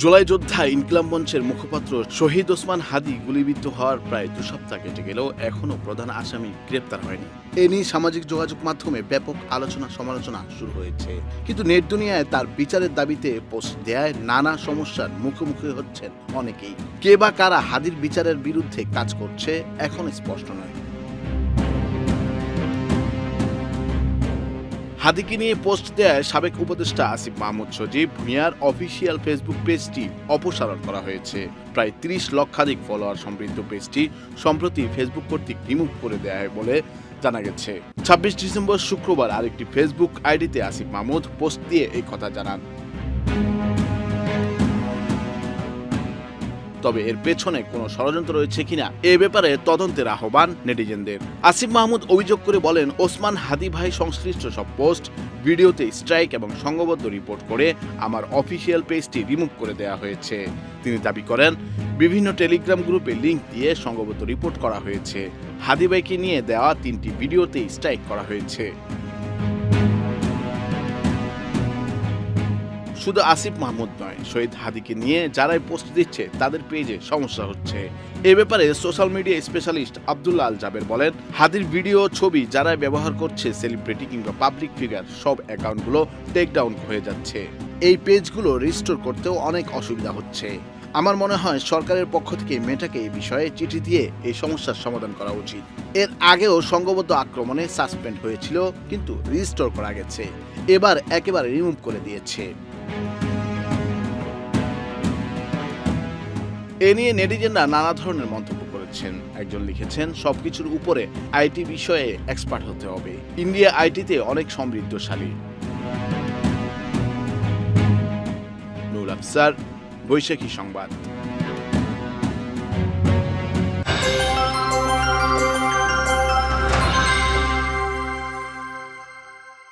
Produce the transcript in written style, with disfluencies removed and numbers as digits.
জুলাই যোদ্ধা ইনকিলাব মঞ্চের মুখপাত্র শহীদ ওসমান হাদি গুলিবিদ্ধ হওয়ার প্রায় 2 সপ্তাহ কেটে গেলেও এখনও প্রধান আসামি গ্রেপ্তার হয়নি। এ নিয়ে সামাজিক যোগাযোগ মাধ্যমে ব্যাপক আলোচনা সমালোচনা শুরু হয়েছে, কিন্তু নেট দুনিয়ায় তার বিচারের দাবিতে পোস্ট দেয় নানা সমস্যার মুখোমুখি হচ্ছেন অনেকেই। কে বা কারা হাদির বিচারের বিরুদ্ধে কাজ করছে এখন স্পষ্ট নয়। হাদিকে নিয়ে পোস্ট দেয় সাবেক উপদেষ্টা আসিফ মাহমুদ সজীব ভূঁইয়ার অফিসিয়াল ফেসবুক পেজটি অপসারণ করা হয়েছে। প্রায় 30 লক্ষাধিক ফলোয়ার সমৃদ্ধ পেজটি সম্প্রতি ফেসবুক কর্তৃক রিমুভ করে দেওয়া হয় বলে জানা গেছে। 26 ডিসেম্বর শুক্রবার আরেকটি ফেসবুক আইডিতে আসিফ মাহমুদ পোস্ট দিয়ে এই কথা জানান। তবে এর পেছনে কোনো ষড়যন্ত্র রয়েছে কিনা এ ব্যাপারে তদন্তের আহ্বান নেটিজেনদের। আসিফ মাহমুদ অভিযোগ করে বলেন, ওসমান হাদি ভাই সংশ্লিষ্ট সব পোস্ট ভিডিওতে স্ট্রাইক এবং সংঘবদ্ধ রিপোর্ট করে আমার অফিসিয়াল পেজটি রিমুভ করে দেওয়া হয়েছে। তিনি দাবি করেন, বিভিন্ন টেলিগ্রাম গ্রুপে লিংক দিয়ে সংঘবদ্ধ রিপোর্ট করা হয়েছে। হাদি ভাইকে নিয়ে দেওয়া 3টি ভিডিওতে স্ট্রাইক করা হয়েছে। শুধু আসিফ মাহমুদ নয়, শহীদ হাদিকে নিয়ে যারাই পোস্ট দিচ্ছে তাদের পেজে সমস্যা হচ্ছে। এ ব্যাপারে social media specialist Abdullah Al Jaber বলেন, হাদির ভিডিও ছবি যারাই ব্যবহার করছে সেলিব্রিটি কিংবা পাবলিক ফিগার সব অ্যাকাউন্টগুলো টেক ডাউন হয়ে যাচ্ছে। এই পেজগুলো রিস্টোর করতেও অনেক অসুবিধা হচ্ছে। আমার মনে হয় সরকারের পক্ষ থেকে মেটাকে এই বিষয়ে চিঠি দিয়ে এই সমস্যার সমাধান করা উচিত। এর আগেও সংঘবদ্ধ আক্রমণে সাসপেন্ড হয়েছিল, কিন্তু রিস্টোর করা গেছে, এবার একেবারে রিমুভ করে দিয়েছে। এ নিয়ে নেটিজেনরা নানা ধরনের মন্তব্য করেছেন। একজন লিখেছেন, সবকিছুর উপরে আইটি বিষয়ে এক্সপার্ট হতে হবে, ইন্ডিয়া আইটিতে অনেক সমৃদ্ধশালী। নুরুল আফসার, বৈশাখী সংবাদ।